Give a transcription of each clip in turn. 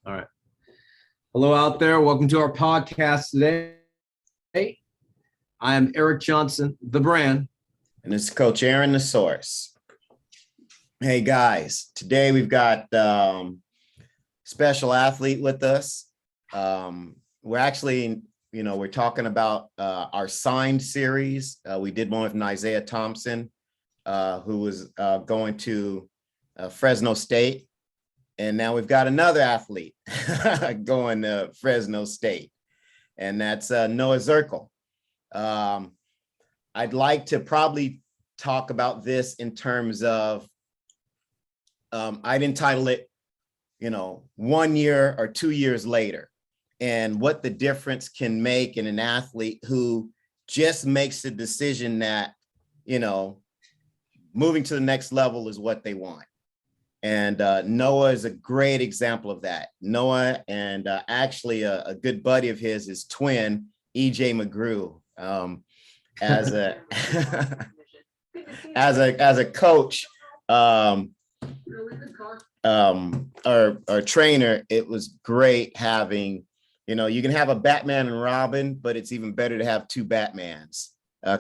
All right. Hello out there. Welcome to our podcast today. I am Eric Johnson, the brand. And it's Coach Aaron, the source. Hey guys, today we've got special athlete with us. We're actually, we're talking about our signed series. We did one with Isaiah Thompson, who was going to Fresno State. And now we've got another athlete going to Fresno State, and that's Noah Zirkle. I'd like to probably talk about this in terms of, I'd entitle it, 1 year or 2 years later, and what the difference can make in an athlete who just makes the decision that, moving to the next level is what they want. And Noah is a great example of that. Noah and actually a good buddy of his is twin, EJ McGrew. As a as a coach or trainer, it was great having, you can have a Batman and Robin, but it's even better to have two Batmans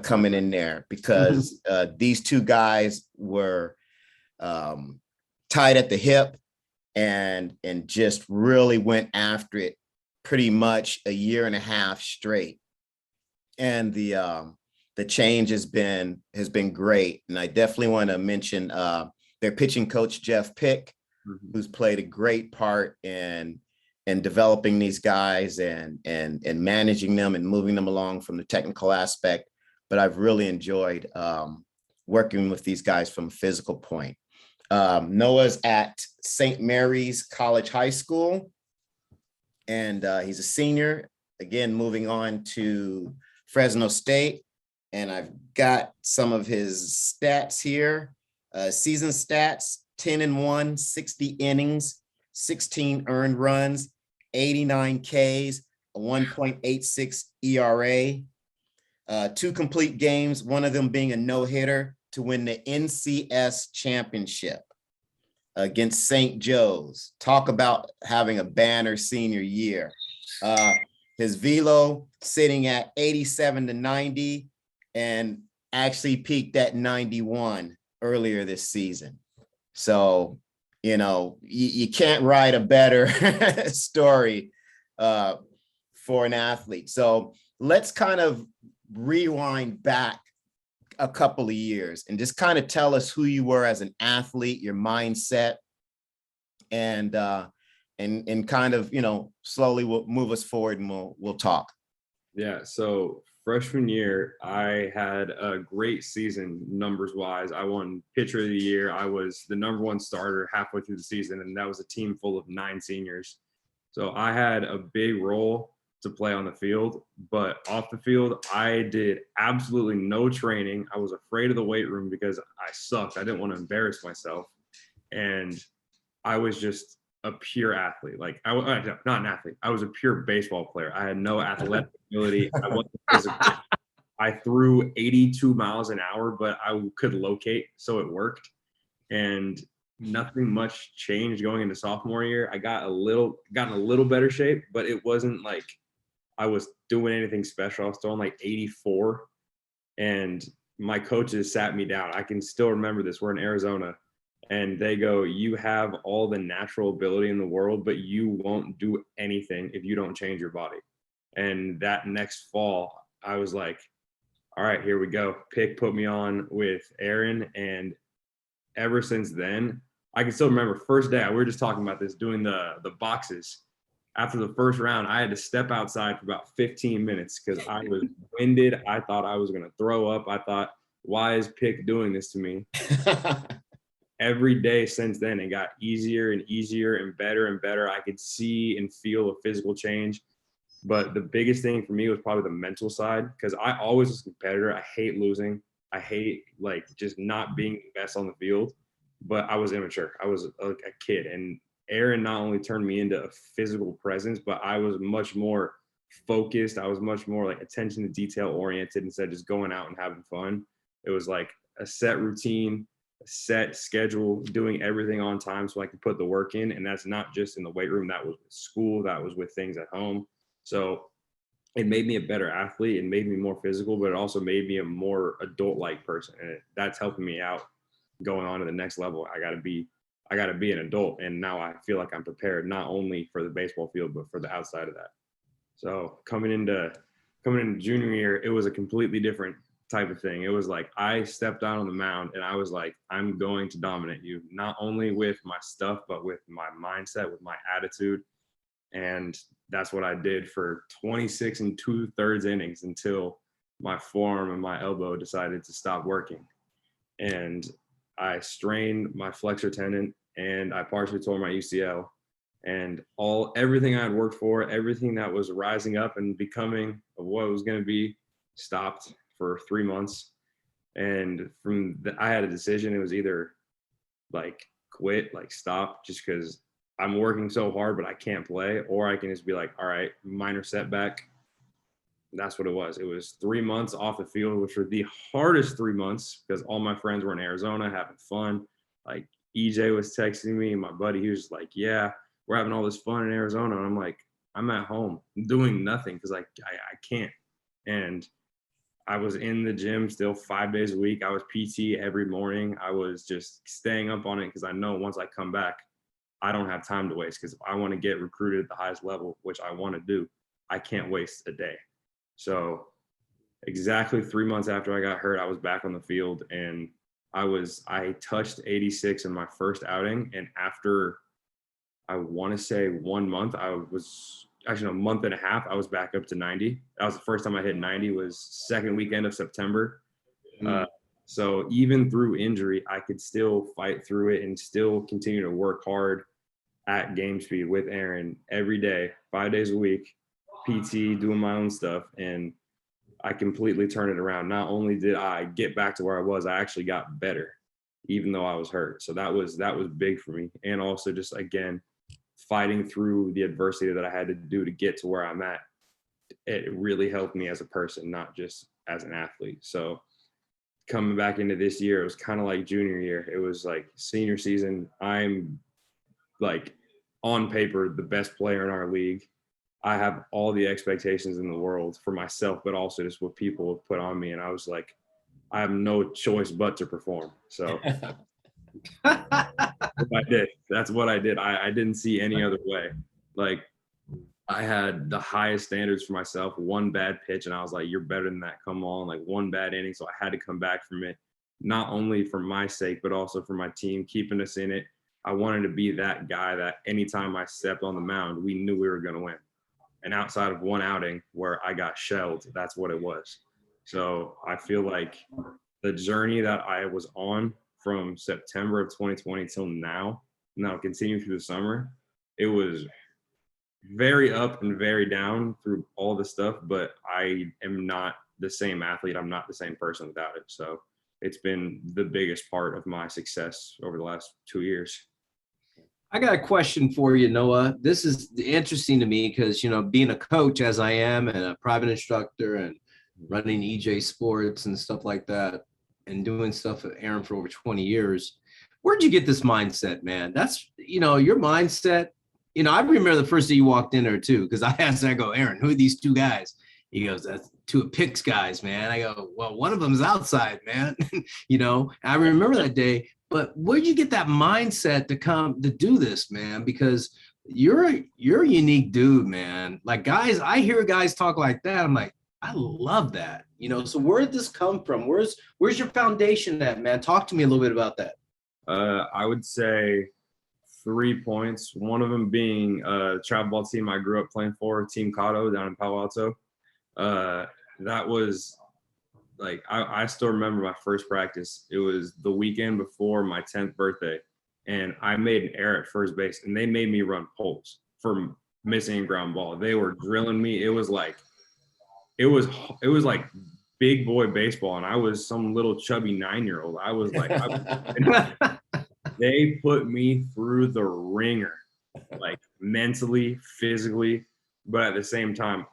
coming in there, because these two guys were tied at the hip and just really went after it pretty much a year and a half straight. And the change has been great. And I definitely want to mention their pitching coach, Jeff Pick, who's played a great part in developing these guys and managing them and moving them along from the technical aspect. But I've really enjoyed working with these guys from a physical point. Noah's at St. Mary's College High School, and he's a senior, again, moving on to Fresno State. And I've got some of his stats here. Season stats: 10-1, 60 innings, 16 earned runs, 89 Ks, a 1.86 ERA, 2 complete games, one of them being a no-hitter, to win the NCS championship against St. Joe's. Talk about having a banner senior year. His velo sitting at 87-90 and actually peaked at 91 earlier this season. So, you can't write a better story for an athlete. So let's kind of rewind back a couple of years and just kind of tell us who you were as an athlete, your mindset, and kind of, slowly we'll move us forward and we'll talk. Yeah. So freshman year, I had a great season numbers wise. I won pitcher of the year. I was the #1 starter halfway through the season, and that was a team full of 9 seniors. So I had a big role to play on the field, but off the field, I did absolutely no training. I was afraid of the weight room because I sucked. I didn't want to embarrass myself. And I was just a pure athlete. Like, not an athlete. I was a pure baseball player. I had no athletic ability. I wasn't physical. I threw 82 miles an hour, but I could locate, so it worked. And nothing much changed going into sophomore year. I got in a little better shape, but it wasn't like I was doing anything special. I was throwing like 84, and my coaches sat me down. I can still remember this. We're in Arizona, and they go, "You have all the natural ability in the world, but you won't do anything if you don't change your body." And that next fall, I was like, all right, here we go. Pick put me on with Aaron, and ever since then, I can still remember first day, we were just talking about this, doing the boxes. After the first round, I had to step outside for about 15 minutes because I was winded. I thought I was going to throw up. I thought, why is Pick doing this to me? Every day since then, it got easier and easier and better. I could see and feel a physical change. But the biggest thing for me was probably the mental side, because I always was a competitor. I hate losing. I hate just not being the best on the field. But I was immature. I was a kid. And Aaron not only turned me into a physical presence, but I was much more focused. I was much more attention to detail oriented instead of just going out and having fun. It was like a set routine. set schedule, doing everything on time so I could put the work in. And that's not just in the weight room, that was with school, that was with things at home. So it made me a better athlete, and made me more physical, but it also made me a more adult-like person. And that's helping me out going on to the next level. I got to be an adult. And now I feel like I'm prepared, not only for the baseball field, but for the outside of that. So coming into junior year, it was a completely different type of thing. It was like I stepped out on the mound and I was like, I'm going to dominate you, not only with my stuff, but with my mindset, with my attitude. And that's what I did for 26 and 2/3 innings until my forearm and my elbow decided to stop working. And I strained my flexor tendon and I partially tore my UCL. And everything I had worked for, everything that was rising up and becoming what it was going to be, stopped for 3 months. And I had a decision. It was either like quit, like stop, just because I'm working so hard, but I can't play, or I can just be like, all right, minor setback. That's what it was. It was 3 months off the field, which were the hardest 3 months because all my friends were in Arizona having fun. Like EJ was texting me, and my buddy, he was just like, yeah, we're having all this fun in Arizona. And I'm like, I'm at home doing nothing because I can't. And I was in the gym still 5 days a week. I was PT every morning. I was just staying up on it because I know once I come back, I don't have time to waste, because if I want to get recruited at the highest level, which I want to do, I can't waste a day. So exactly 3 months after I got hurt, I was back on the field, and I touched 86 in my first outing. And after, I want to say 1 month, a month and a half, I was back up to 90. That was the first time I hit 90, was second weekend of September. So even through injury, I could still fight through it and still continue to work hard at game speed with Aaron every day, 5 days a week, PT, doing my own stuff. And I completely turned it around. Not only did I get back to where I was, I actually got better, even though I was hurt. So that was big for me. And also just, again, fighting through the adversity that I had to do to get to where I'm at. It really helped me as a person, not just as an athlete. So coming back into this year, it was kind of like junior year. It was like senior season. I'm like, on paper, the best player in our league. I have all the expectations in the world for myself, but also just what people have put on me. And I was like, I have no choice but to perform. So I did. That's what I did. I didn't see any other way. Like, I had the highest standards for myself. One bad pitch, and I was like, you're better than that. Come on. Like, one bad inning. So I had to come back from it, not only for my sake, but also for my team, keeping us in it. I wanted to be that guy that anytime I stepped on the mound, we knew we were going to win. And outside of one outing where I got shelled, that's what it was. So I feel like the journey that I was on from September of 2020 till now continue through the summer, it was very up and very down through all the stuff, but I am not the same athlete. I'm not the same person without it. So it's been the biggest part of my success over the last 2 years. I got a question for you, Noah. This is interesting to me because, being a coach as I am, and a private instructor, and running EJ Sports and stuff like that, and doing stuff with Aaron for over 20 years, where'd you get this mindset, man? That's, your mindset. I remember the first day you walked in there too, because I asked, I go, Aaron, who are these two guys? He goes, that's two of Pick's guys, man. I go, well, one of them's outside, man. I remember that day. But where'd you get that mindset to come to do this, man? Because you're a unique dude, man. Like, guys, I hear guys talk like that. I'm like, I love that. So where did this come from? Where's your foundation at, man? Talk to me a little bit about that. I would say 3 points. One of them being a travel ball team I grew up playing for, Team Cotto down in Palo Alto. That was like, I still remember my first practice. It was the weekend before my 10th birthday, and I made an error at first base, and they made me run poles for missing a ground ball. They were drilling me. It was like big boy baseball, and I was some little chubby 9-year-old. I was like, they put me through the ringer, like mentally, physically, but at the same time,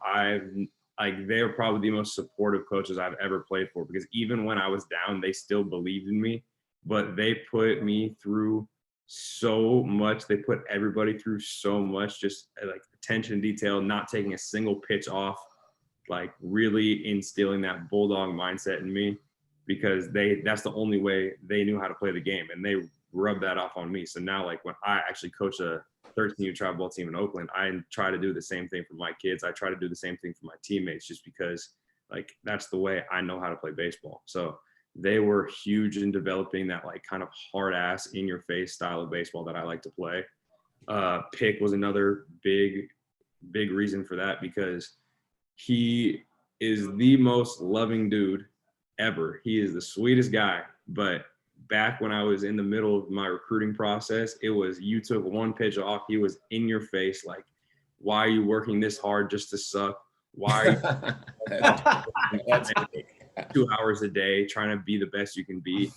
they were probably the most supportive coaches I've ever played for, because even when I was down, they still believed in me. but they put me through so much. They put everybody through so much, just like attention to detail, not taking a single pitch off, like really instilling that bulldog mindset in me, because that's the only way they knew how to play the game, and they rubbed that off on me. So now, like, when I actually coach a 13U travel ball team in Oakland, I try to do the same thing for my kids. I try to do the same thing for my teammates, just because, like, that's the way I know how to play baseball. So they were huge in developing that, like, kind of hard ass in your face style of baseball that I like to play. Pick was another big reason for that, because he is the most loving dude ever. He is the sweetest guy. But back when I was in the middle of my recruiting process, it was, you took one pitch off, he was in your face, like, why are you working this hard just to suck? Why are you 2 hours a day trying to be the best you can be?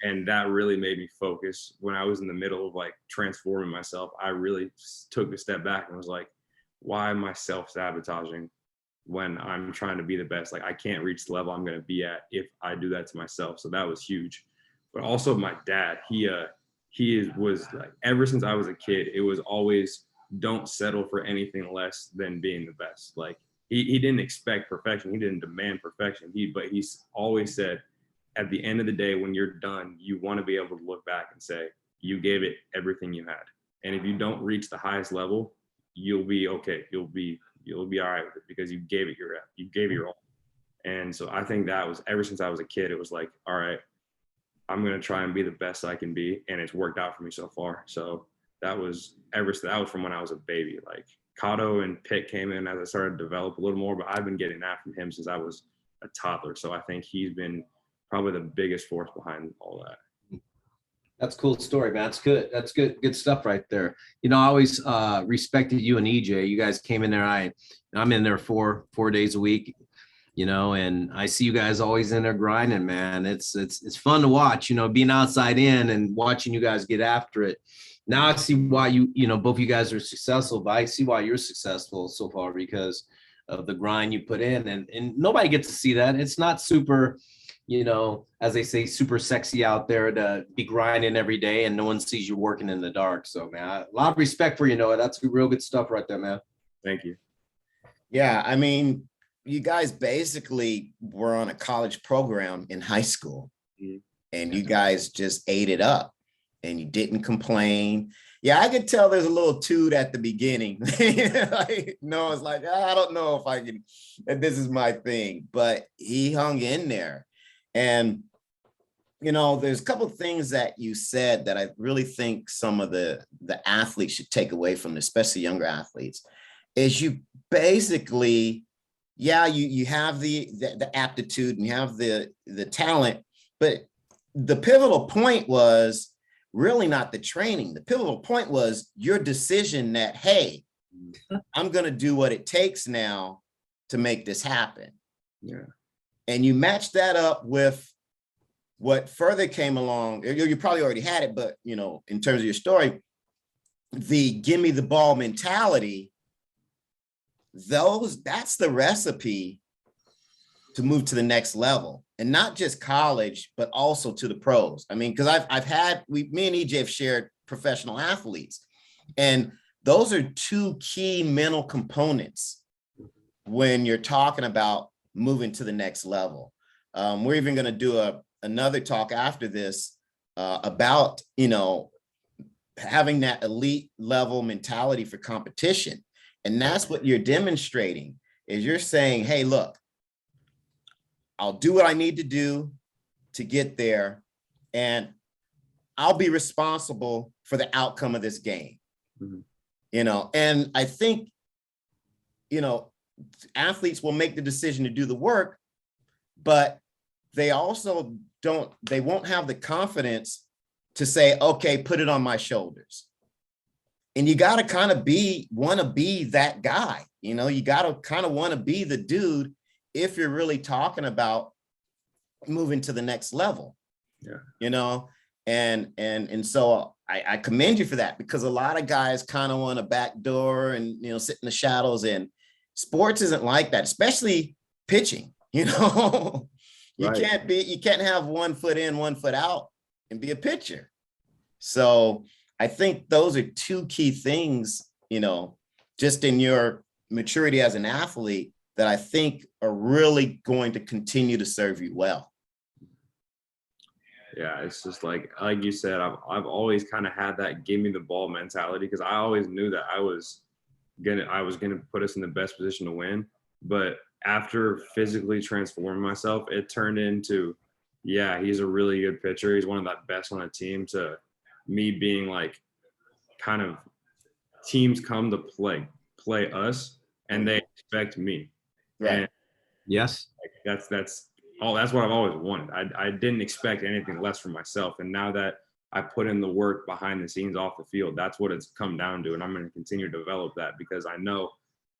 And that really made me focus. When I was in the middle of, like, transforming myself, I really took a step back and was like, why am I self-sabotaging when I'm trying to be the best? Like, I can't reach the level I'm going to be at if I do that to myself. So that was huge. But also my dad, he was like, ever since I was a kid, it was always, don't settle for anything less than being the best. Like, he didn't expect perfection. He didn't demand perfection. But he's always said, at the end of the day, when you're done, you want to be able to look back and say, you gave it everything you had. And if you don't reach the highest level, you'll be okay. You'll be all right with it, because you gave it your all. And so I think that was, ever since I was a kid, it was like, all right, I'm going to try and be the best I can be. And it's worked out for me so far. So that was from when I was a baby. Like, Cotto and Pitt came in as I started to develop a little more, but I've been getting that from him since I was a toddler. So I think he's been probably the biggest force behind all that. That's a cool story, man. That's good. That's good stuff right there. You know, I always respected you and EJ. You guys came in there. I'm in there four days a week, you know, and I see you guys always in there grinding, man. It's fun to watch, you know, being outside in and watching you guys get after it. Now I see why you know, both you guys are successful, but I see why you're successful so far, because of the grind you put in, and nobody gets to see that. It's not super, you know, as they say, super sexy out there to be grinding every day, and no one sees you working in the dark. So, man, a lot of respect for you, Noah. That's real good stuff right there, man. Thank you. Yeah, I mean, you guys basically were on a college program in high school, and you guys just ate it up, and you didn't complain. Yeah, I could tell there's a little toot at the beginning. Like, Noah's like, I don't know if I can, this is my thing, but he hung in there. And, you know, there's a couple of things that you said that I really think some of the athletes should take away from this, especially younger athletes, is you basically, yeah, you have the aptitude and you have the talent, but the pivotal point was really not the training. The pivotal point was your decision that, hey, I'm going to do what it takes now to make this happen. Yeah. And you match that up with what further came along. You probably already had it, but, you know, in terms of your story, the give me the ball mentality, that's the recipe to move to the next level, and not just college, but also to the pros. I mean, because me and EJ have shared professional athletes, and those are two key mental components when you're talking about moving to the next level. We're even going to do another talk after this about, you know, having that elite level mentality for competition. And that's what you're demonstrating, is you're saying, hey, look, I'll do what I need to do to get there, and I'll be responsible for the outcome of this game. Mm-hmm. You know, and I think, you know, athletes will make the decision to do the work, but they also they won't have the confidence to say, okay, put it on my shoulders. And you got to kind of want to be that guy. You know, you got to kind of want to be the dude if you're really talking about moving to the next level. Yeah. You know, and so I commend you for that, because a lot of guys kind of want to backdoor and, you know, sit in the shadows, and sports isn't like that, especially pitching. You know, you Right. can't have 1 foot in, 1 foot out and be a pitcher. So I think those are two key things, just in your maturity as an athlete that I think are really going to continue to serve you well. Yeah, it's just like you said, I've always kind of had that give me the ball mentality, because I always knew that I was gonna put us in the best position to win. But after physically transforming myself, it turned into, yeah, he's a really good pitcher. He's one of the best on the team, to me being like, kind of, teams come to play us and they expect me. Right. And Yes. that's what I've always wanted. I didn't expect anything less from myself. And now that I put in the work behind the scenes off the field, that's what it's come down to. And I'm going to continue to develop that, because I know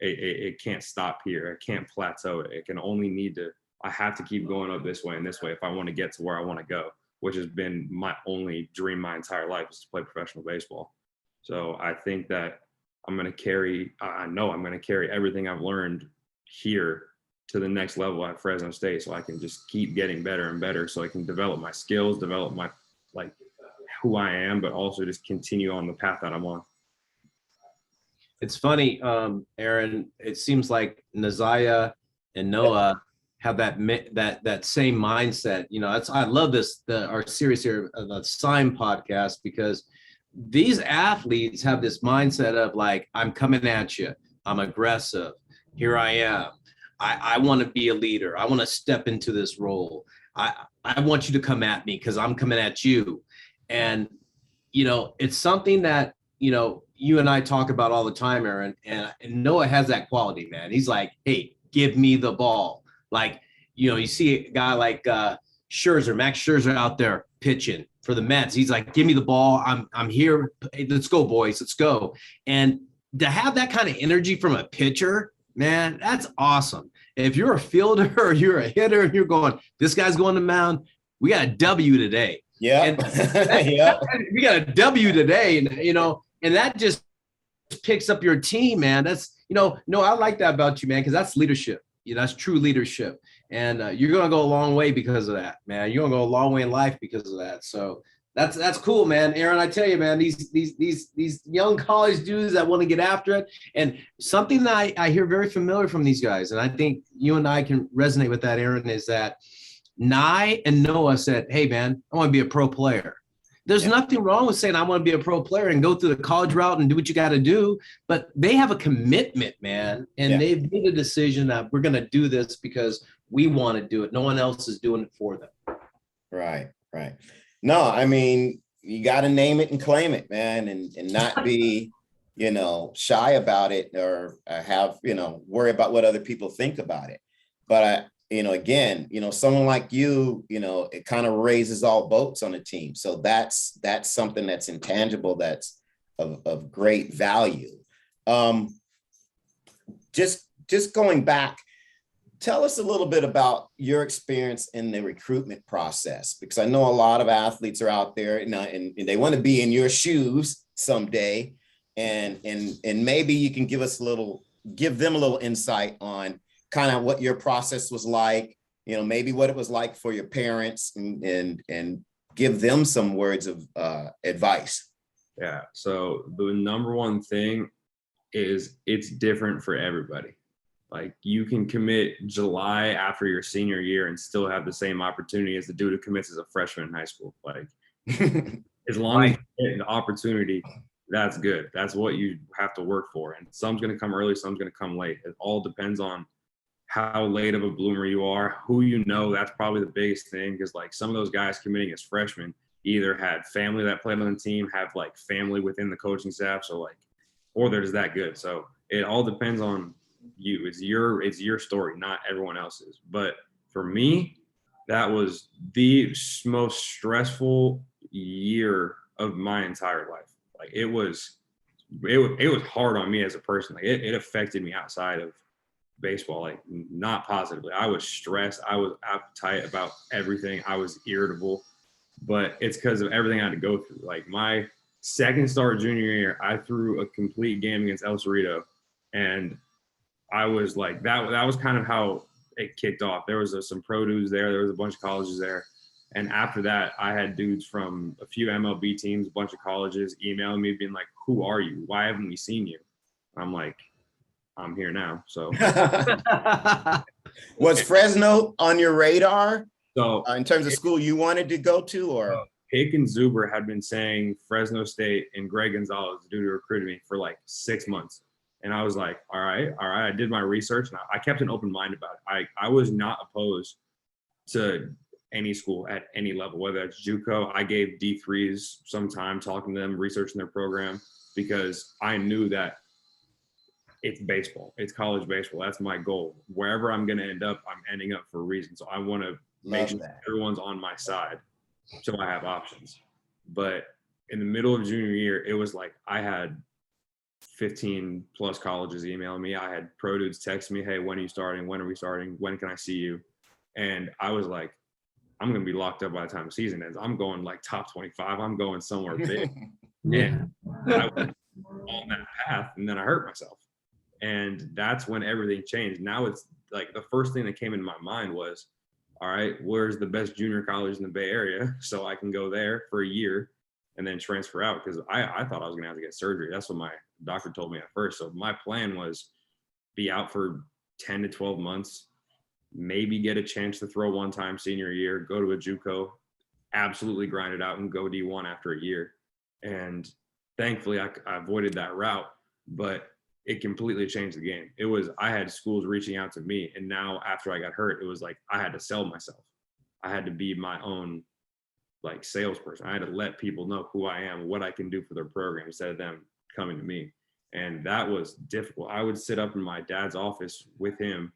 it can't stop here. It can't plateau. It can only I have to keep going up this way and this way if I want to get to where I want to go, which has been my only dream my entire life, is to play professional baseball. So I think that I know I'm going to carry everything I've learned here to the next level at Fresno State, so I can just keep getting better and better, so I can develop my skills, develop my, like, who I am, but also just continue on the path that I'm on. It's funny, Aaron, it seems like Naziah and Noah have that same mindset. I love our series here, the Sign podcast, because these athletes have this mindset of like, I'm coming at you. I'm aggressive. Here I am. I want to be a leader. I want to step into this role. I want you to come at me because I'm coming at you. And, it's something that, you and I talk about all the time, Aaron, and Noah has that quality, man. He's like, hey, give me the ball. Like, you see a guy like Max Scherzer out there pitching for the Mets. He's like, give me the ball. I'm here. Hey, let's go, boys. Let's go. And to have that kind of energy from a pitcher, man, that's awesome. If you're a fielder or you're a hitter and you're going, this guy's going to mound, we got a W today. Yeah. We got a W today. And that just picks up your team, man. That's, no, I like that about you, man, because that's leadership. That's true leadership. And you're going to go a long way because of that, man. You're going to go a long way in life because of that. So that's cool, man. Aaron, I tell you, man, these young college dudes that want to get after it, and something that I hear very familiar from these guys, and I think you and I can resonate with that, Aaron, is that Nye and Noah said, hey, man, I want to be a pro player. There's nothing wrong with saying I want to be a pro player and go through the college route and do what you got to do, but they have a commitment, man, and they've made a decision that we're going to do this because we want to do it. No one else is doing it for them. Right. No, I mean, you got to name it and claim it, man, and not be, shy about it or have, worry about what other people think about it. But again, someone like you, it kind of raises all boats on a team. So that's something that's intangible, that's of great value. Just going back, tell us a little bit about your experience in the recruitment process, because I know a lot of athletes are out there and they want to be in your shoes someday. And maybe you can give them a little insight on kind of what your process was like, maybe what it was like for your parents, and give them some words of advice. Yeah. So the number one thing is it's different for everybody. Like, you can commit July after your senior year and still have the same opportunity as the dude who commits as a freshman in high school. Like, as long as you get the opportunity, that's good. That's what you have to work for. And some's going to come early, some's going to come late. It all depends on how late of a bloomer you are, who you know. That's probably the biggest thing, because like some of those guys committing as freshmen either had family that played on the team, have like family within the coaching staff, or they're just that good. So it all depends on you. It's your story, not everyone else's. But for me, that was the most stressful year of my entire life. Like, it was hard on me as a person. Like, it affected me outside of baseball, like, not positively. I was stressed. I was uptight about everything. I was irritable, but it's because of everything I had to go through. Like, my second start junior year, I threw a complete game against El Cerrito, and I was like, that was kind of how it kicked off. There was some pro dudes there. There was a bunch of colleges there, And after that, I had dudes from a few MLB teams, a bunch of colleges emailing me being like, who are you? Why haven't we seen you? I'm like, I'm here now. So was Fresno on your radar so in terms of school you wanted to go to, or? Pick and Zuber had been saying Fresno State and Greg Gonzalez due to recruiting me for like 6 months. And I was like, all right. I did my research and I kept an open mind about it. I was not opposed to any school at any level, whether it's JUCO. I gave D3s some time talking to them, researching their program, because I knew that it's baseball. It's college baseball. That's my goal. Wherever I'm going to end up, I'm ending up for a reason. So I want to make sure everyone's on my side so I have options. But in the middle of junior year, it was like I had 15 plus colleges emailing me. I had pro dudes text me, hey, when are you starting? When are we starting? When can I see you? And I was like, I'm going to be locked up by the time the season ends. I'm going like top 25. I'm going somewhere big. And I was on that path, and then I hurt myself. And that's when everything changed. Now it's like the first thing that came into my mind was, all right, where's the best junior college in the Bay Area so I can go there for a year and then transfer out? Because I thought I was going to have to get surgery. That's what my doctor told me at first. So my plan was be out for 10 to 12 months, maybe get a chance to throw one time senior year, go to a JUCO, absolutely grind it out and go D1 after a year. And thankfully I avoided that route, but it completely changed the game. It was, I had schools reaching out to me, and now after I got hurt, it was like I had to sell myself. I had to be my own like salesperson. I had to let people know who I am, what I can do for their program, instead of them coming to me. And that was difficult. I would sit up in my dad's office with him,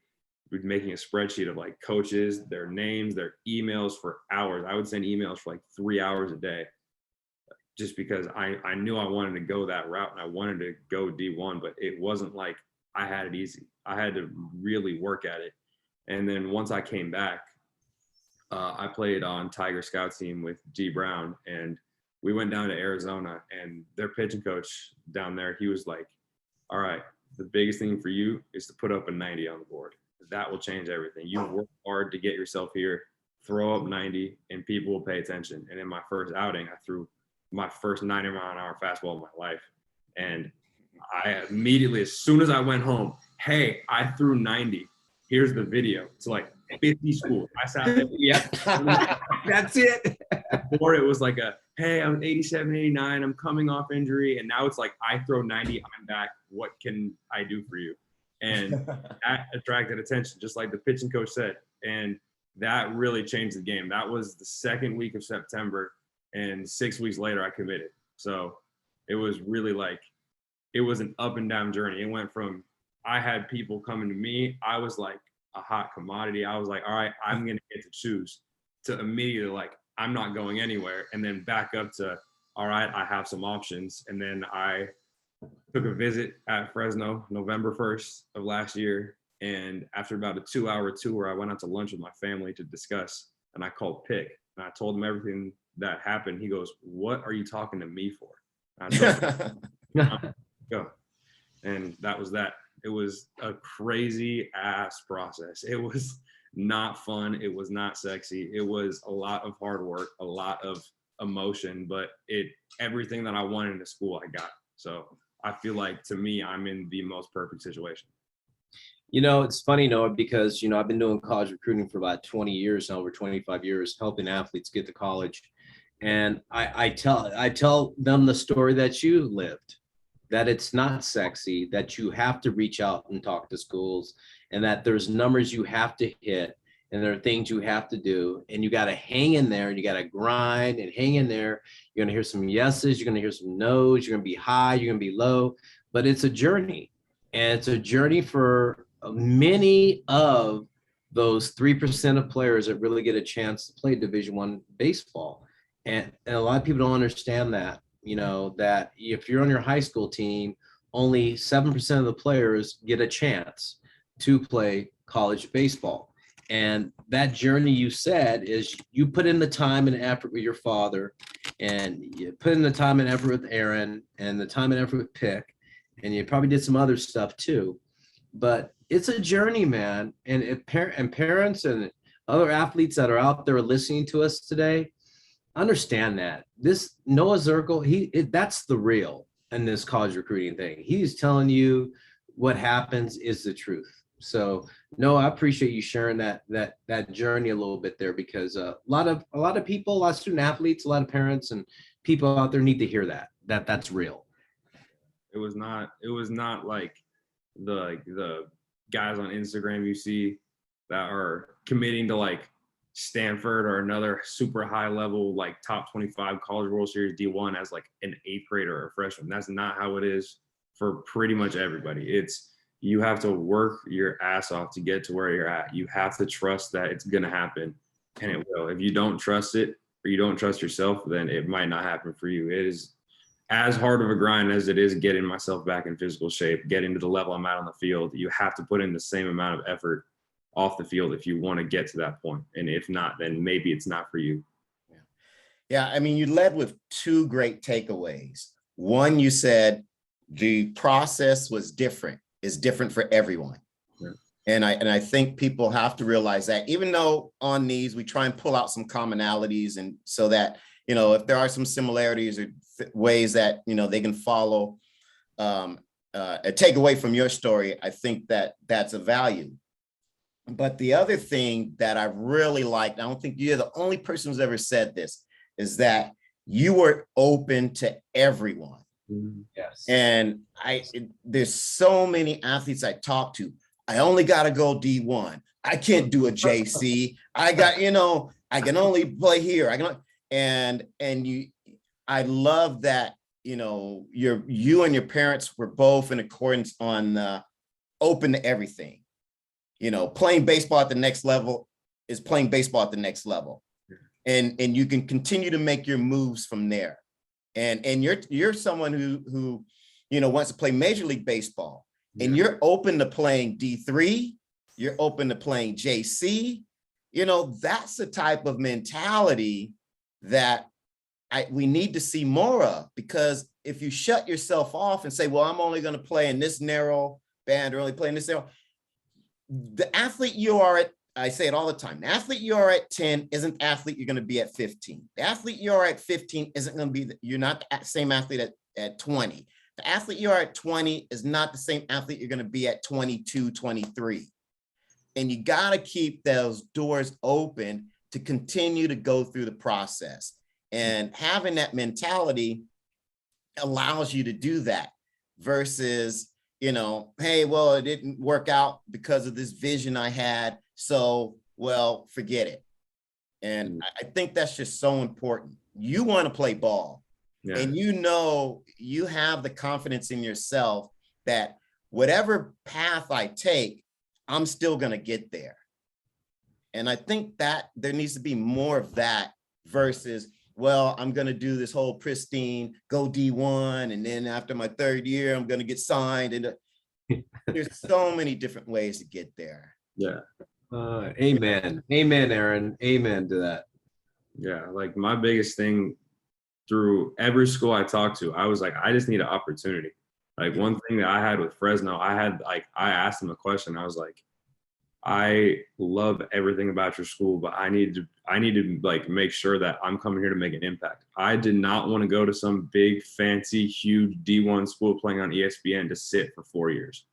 we'd making a spreadsheet of like coaches, their names, their emails for hours. I would send emails for like 3 hours a day, just because I knew I wanted to go that route and I wanted to go D1, but it wasn't like I had it easy. I had to really work at it. And then once I came back, I played on Tiger Scout team with G Brown, and we went down to Arizona, and their pitching coach down there, he was like, all right, the biggest thing for you is to put up a 90 on the board. That will change everything. You work hard to get yourself here, throw up 90 and people will pay attention. And in my first outing, I threw my first 90-mile-an-hour fastball of my life. And I immediately, as soon as I went home, hey, I threw 90. Here's the video. It's like 50 schools. I sat there. Yep. That's it. Before it was like hey, I'm 87, 89. I'm coming off injury. And now it's like, I throw 90. I'm back. What can I do for you? And that attracted attention, just like the pitching coach said. And that really changed the game. That was the second week of September. And 6 weeks later, I committed. So it was really like, it was an up and down journey. It went from, I had people coming to me. I was like a hot commodity. I was like, all right, I'm going to get to choose, to immediately like, I'm not going anywhere. And then back up to, all right, I have some options. And then I took a visit at Fresno November 1st of last year. And after about a 2-hour tour, I went out to lunch with my family to discuss. And I called Pick. And I told him everything that happened. He goes, what are you talking to me for? And I told him, go. And that was that. It was a crazy ass process. It was not fun. It was not sexy. It was a lot of hard work, a lot of emotion, but everything that I wanted in the school, I got. So I feel like, to me, I'm in the most perfect situation. You know, it's funny, Noah, because, you know, I've been doing college recruiting for about 20 years now, over 25 years, helping athletes get to college. And I tell them the story that you lived, that it's not sexy, that you have to reach out and talk to schools, and that there's numbers you have to hit, and there are things you have to do, and you got to hang in there, and you got to grind and hang in there. You're going to hear some yeses, you're going to hear some no's, you're going to be high, you're going to be low, but it's a journey. And it's a journey for many of those 3% of players that really get a chance to play Division I baseball. And a lot of people don't understand that, you know, that if you're on your high school team, only 7% of the players get a chance to play college baseball. And that journey, you said, is you put in the time and effort with your father, and you put in the time and effort with Aaron, and the time and effort with Pick, and you probably did some other stuff too. But it's a journey, man. And parents and other athletes that are out there listening to us today, understand that this Noah Zirkle, that's the real in this college recruiting thing. He's telling you what happens is the truth. So no, I appreciate you sharing that journey a little bit there, because a lot of people, a lot of student athletes, a lot of parents and people out there need to hear that's real. It was not like the guys on Instagram you see that are committing to like Stanford or another super high level, like top 25 college World Series D1 as like an 8th grader or a freshman. That's not how it is for pretty much everybody. It's, you have to work your ass off to get to where you're at. You have to trust that it's going to happen, and it will. If you don't trust it, or you don't trust yourself, then it might not happen for you. It is as hard of a grind as it is getting myself back in physical shape, getting to the level I'm at on the field. You have to put in the same amount of effort off the field if you want to get to that point. And if not, then maybe it's not for you. Yeah, I mean, you led with 2 great takeaways. One, you said the process was different. It's different for everyone. Yeah. And I think people have to realize that, even though on these we try and pull out some commonalities, and so that, you know, if there are some similarities or ways that, you know, they can follow, a takeaway from your story, I think that that's a value. But the other thing that I really liked, I don't think you're the only person who's ever said this, is that you were open to everyone. Yes. And there's so many athletes I talk to. I only got to go D1. I can't do a JC. I got, you know, I can only play here. I love that, you know, you and your parents were both in accordance on open to everything. You know, playing baseball at the next level is playing baseball at the next level. And you can continue to make your moves from there. And you're someone who, you know, wants to play Major League Baseball, and you're open to playing D3, you're open to playing JC. You know, that's the type of mentality that we need to see more of, because if you shut yourself off and say, well, I'm only going to play in this narrow band or only play in this narrow, the athlete you are at, I say it all the time, the athlete you are at 10 isn't the athlete you're going to be at 15. The athlete you are at 15 isn't going to be, you're not the same athlete at 20. The athlete you are at 20 is not the same athlete you're going to be at 22, 23. And you got to keep those doors open to continue to go through the process. And having that mentality allows you to do that versus, you know, hey, well, it didn't work out because of this vision I had, so, well, forget it. And I think that's just so important. You want to play ball, and you know, you have the confidence in yourself that whatever path I take, I'm still going to get there. And I think that there needs to be more of that versus, well, I'm going to do this whole pristine, go D1, and then after my 3rd year, I'm going to get signed. And there's so many different ways to get there. Yeah. Amen. Amen, Aaron. Amen to that. Yeah. Like my biggest thing through every school I talked to, I was like, I just need an opportunity. Like one thing that I had with Fresno, I asked them a question. I was like, I love everything about your school, but I need to like make sure that I'm coming here to make an impact. I did not want to go to some big, fancy, huge D1 school playing on ESPN to sit for 4 years.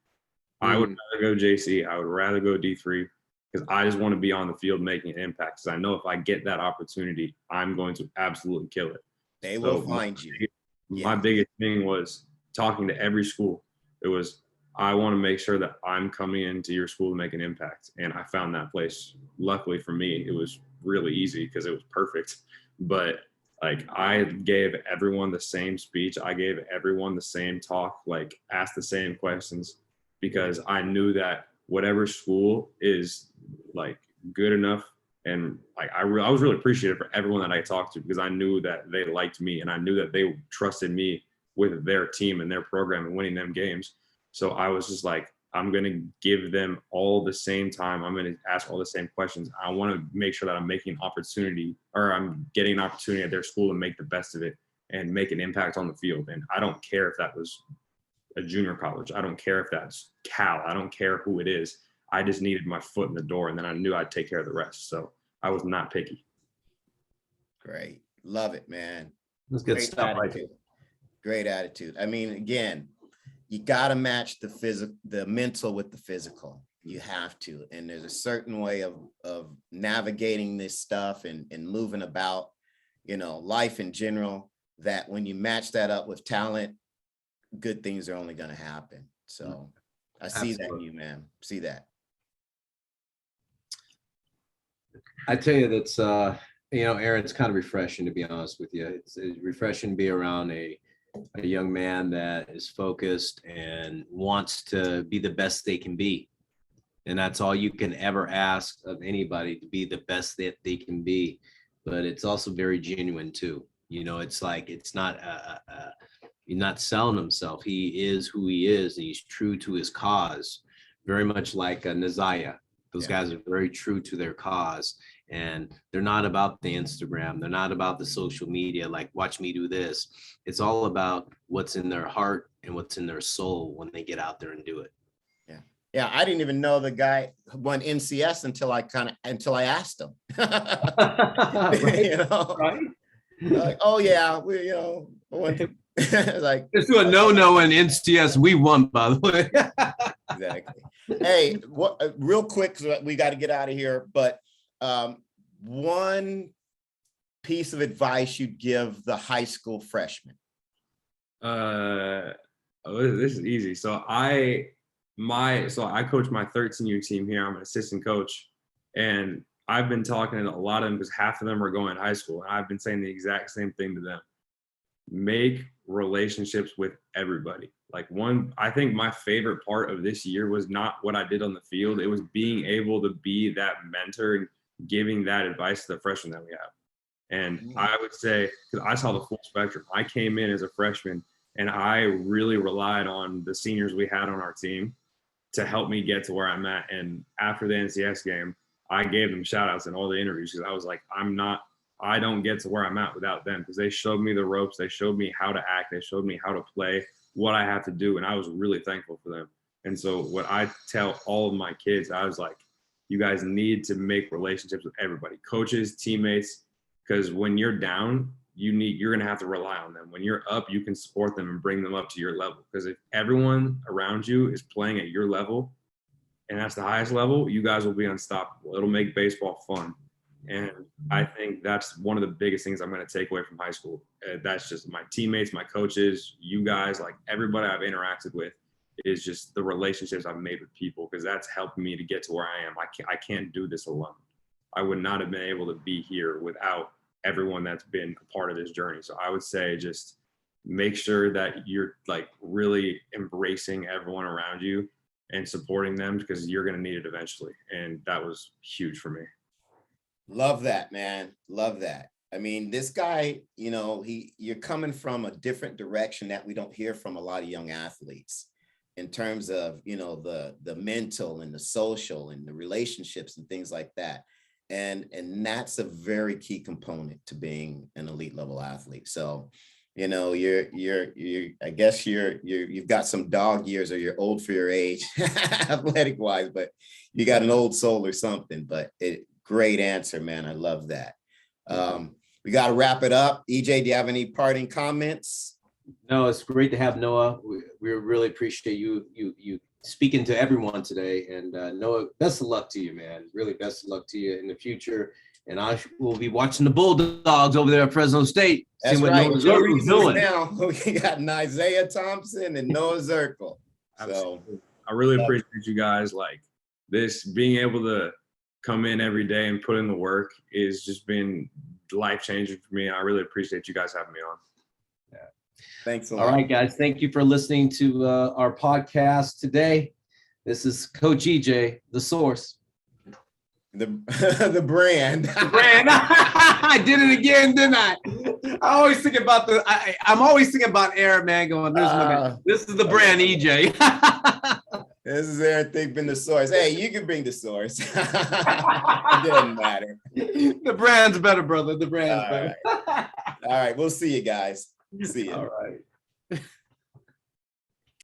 I would rather go JC. I would rather go D3, because I just want to be on the field making an impact. Because I know if I get that opportunity, I'm going to absolutely kill it. They will find you. My biggest thing was talking to every school. It was, I want to make sure that I'm coming into your school to make an impact. And I found that place. Luckily for me, it was really easy because it was perfect. But like I gave everyone the same speech. I gave everyone the same talk, like asked the same questions, because I knew that whatever school is like good enough. And like I was really appreciative for everyone that I talked to, because I knew that they liked me and I knew that they trusted me with their team and their program and winning them games. So I was just like, I'm going to give them all the same time. I'm going to ask all the same questions. I want to make sure that I'm making opportunity, or I'm getting an opportunity at their school to make the best of it and make an impact on the field. And I don't care if that was a junior college. I don't care if that's Cal. I don't care who it is. I just needed my foot in the door, and then I knew I'd take care of the rest. So I was not picky. Great. Love it, man. That's good Great stuff. attitude. Great attitude. I mean, again, you got to match the mental with the physical. You have to. And there's a certain way of navigating this stuff and moving about, life in general, that when you match that up with talent, good things are only going to happen. So I see that in you, man. See that. I tell you, that's, Aaron, it's kind of refreshing, to be honest with you. It's refreshing to be around a young man that is focused and wants to be the best they can be. And that's all you can ever ask of anybody, to be the best that they can be. But it's also very genuine too. It's like, it's not, he's not selling himself. He is who he is, and he's true to his cause, very much like Naziah. Those guys are very true to their cause, and they're not about the Instagram. They're not about the social media, like, watch me do this. It's all about what's in their heart and what's in their soul when they get out there and do it. Yeah, I didn't even know the guy won NCS until I asked him. Right? Right? Like, oh yeah, like, let's do a no in NCS. We won, by the way. Exactly. Hey, real quick, so we got to get out of here. But one piece of advice you'd give the high school freshman. This is easy. So I coach my 13U team here. I'm an assistant coach, and I've been talking to a lot of them because half of them are going to high school, and I've been saying the exact same thing to them. Make relationships with everybody. I think my favorite part of this year was not what I did on the field. It was being able to be that mentor and giving that advice to the freshmen that we have. And I would say, because I saw the full spectrum, I came in as a freshman and I really relied on the seniors we had on our team to help me get to where I'm at. And after the NCS game, I gave them shout outs in all the interviews, because I was like, I don't get to where I'm at without them, because they showed me the ropes. They showed me how to act. They showed me how to play, what I have to do. And I was really thankful for them. And so what I tell all of my kids, I was like, you guys need to make relationships with everybody, coaches, teammates, because when you're down, you're going to have to rely on them. When you're up, you can support them and bring them up to your level. Because if everyone around you is playing at your level, and that's the highest level, you guys will be unstoppable. It'll make baseball fun. And I think that's one of the biggest things I'm going to take away from high school. That's just my teammates, my coaches, you guys, like everybody I've interacted with, is just the relationships I've made with people, because that's helped me to get to where I am. I can't do this alone. I would not have been able to be here without everyone that's been a part of this journey. So I would say just make sure that you're like really embracing everyone around you and supporting them, because you're going to need it eventually. And that was huge for me. Love that, man. Love that. I mean, this guy, you're coming from a different direction that we don't hear from a lot of young athletes, in terms of, the mental and the social and the relationships and things like that. And that's a very key component to being an elite level athlete. So, I guess you've got some dog years, or you're old for your age, athletic wise, but you got an old soul or something. But great answer, man. I love that. We got to wrap it up. EJ, do you have any parting comments? No, it's great to have Noah. We really appreciate you speaking to everyone today. And Noah, best of luck to you, man. Really best of luck to you in the future. And I will be watching the Bulldogs over there at Fresno State. That's seeing what right. Noah Zirkle's doing. Now we got Isaiah Thompson and Noah Zirkle. So I really appreciate you guys. Like, this, being able to come in every day and put in the work is just been life-changing for me. I really appreciate you guys having me on. Yeah. Thanks a lot. All right, guys. Thank you for listening to our podcast today. This is Coach EJ, the source. The brand. The brand. I did it again, didn't I? I'm always thinking about Aaron, man, going, this is the brand, EJ. This is Aaron Thigpen, the source. Hey, you can bring the source. It doesn't matter. The brand's better, brother. The brand's better. All right. We'll see you guys. See you. All right.